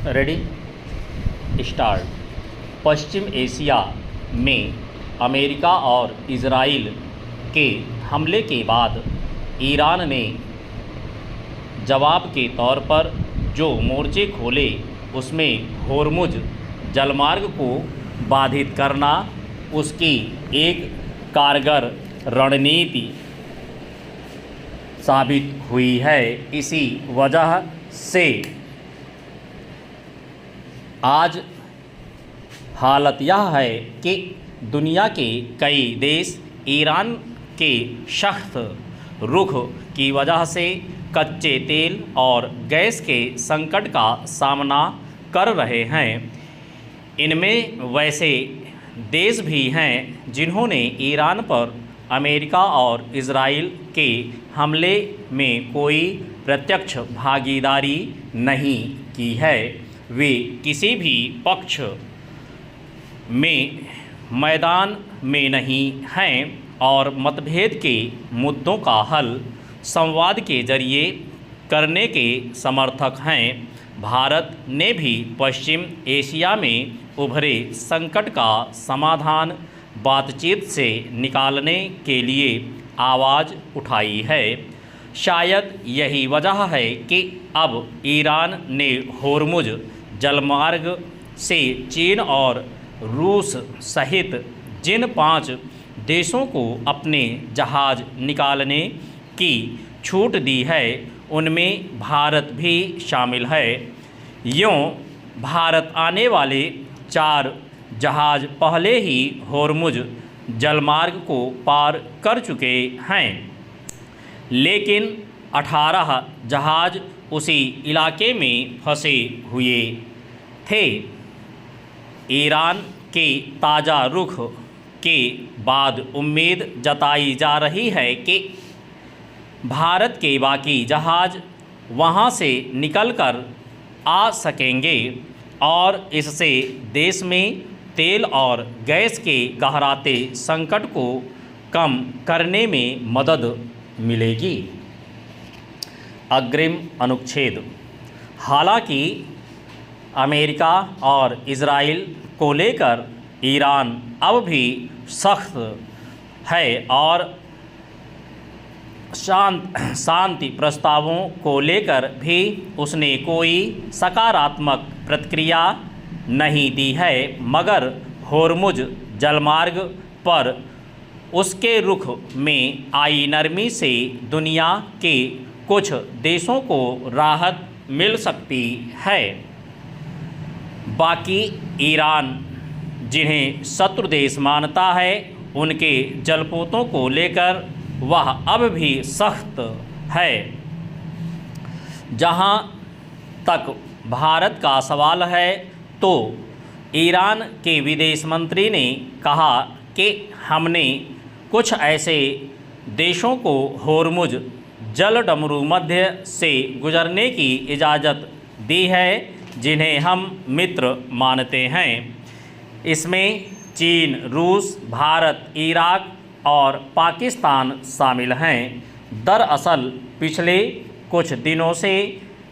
Ready start. पश्चिम Asia में America और इजराइल के हमले के बाद ईरान ने जवाब के तौर पर जो मोर्चे खोले उसमें होर्मुज जलमार्ग को बाधित करना उसकी एक कारगर रणनीति साबित हुई है। इसी वजह से आज हालत यह है कि दुनिया के कई देश ईरान के सख्त रुख की वजह से कच्चे तेल और गैस के संकट का सामना कर रहे हैं। इनमें वैसे देश भी हैं जिन्होंने ईरान पर अमेरिका और इजराइल के हमले में कोई प्रत्यक्ष भागीदारी नहीं की है। वे किसी भी पक्ष में मैदान में नहीं हैं और मतभेद के मुद्दों का हल संवाद के जरिए करने के समर्थक हैं। भारत ने भी पश्चिम एशिया में उभरे संकट का समाधान बातचीत से निकालने के लिए आवाज़ उठाई है। शायद यही वजह है कि अब ईरान ने होर्मुज जलमार्ग से चीन और रूस सहित जिन 5 देशों को अपने जहाज़ निकालने की छूट दी है उनमें भारत भी शामिल है। यूँ भारत आने वाले 4 जहाज़ पहले ही होर्मुज जलमार्ग को पार कर चुके हैं, लेकिन 18 जहाज़ उसी इलाके में फंसे हुए थे। ईरान के ताज़ा रुख के बाद उम्मीद जताई जा रही है कि भारत के बाकी जहाज़ वहां से निकलकर आ सकेंगे और इससे देश में तेल और गैस के गहराते संकट को कम करने में मदद मिलेगी। अग्रिम अनुच्छेद। हालांकि अमेरिका और इजराइल को लेकर ईरान अब भी सख्त है और शांति प्रस्तावों को लेकर भी उसने कोई सकारात्मक प्रतिक्रिया नहीं दी है, मगर होर्मुज जलमार्ग पर उसके रुख में आई नरमी से दुनिया के कुछ देशों को राहत मिल सकती है। बाकी ईरान जिन्हें शत्रु देश मानता है उनके जलपोतों को लेकर वह अब भी सख्त है। जहां तक भारत का सवाल है तो ईरान के विदेश मंत्री ने कहा कि हमने कुछ ऐसे देशों को होर्मुज जलडमरू मध्य से गुजरने की इजाज़त दी है जिन्हें हम मित्र मानते हैं। इसमें चीन, रूस, भारत, इराक और पाकिस्तान शामिल हैं। दरअसल पिछले कुछ दिनों से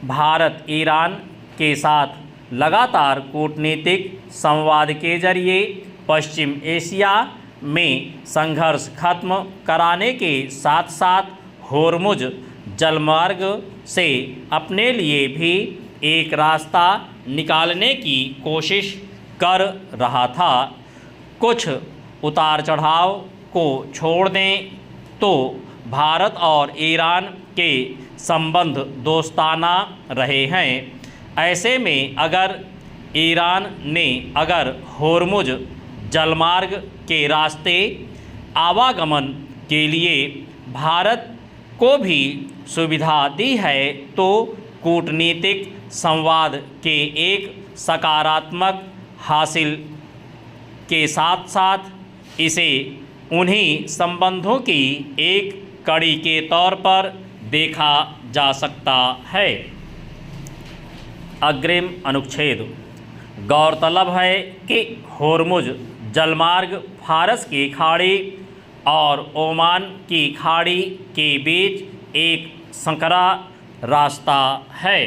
भारत ईरान के साथ लगातार कूटनीतिक संवाद के जरिए पश्चिम एशिया में संघर्ष खत्म कराने के साथ साथ होर्मुज जलमार्ग से अपने लिए भी एक रास्ता निकालने की कोशिश कर रहा था। कुछ उतार चढ़ाव को छोड़ दें तो भारत और ईरान के संबंध दोस्ताना रहे हैं। ऐसे में अगर होर्मुज जलमार्ग के रास्ते आवागमन के लिए भारत को भी सुविधा दी है तो कूटनीतिक संवाद के एक सकारात्मक हासिल के साथ साथ इसे उन्हीं संबंधों की एक कड़ी के तौर पर देखा जा सकता है। अग्रिम अनुच्छेद। गौरतलब है कि होर्मुज जलमार्ग फारस की खाड़ी और ओमान की खाड़ी के बीच एक संकरा रास्ता है।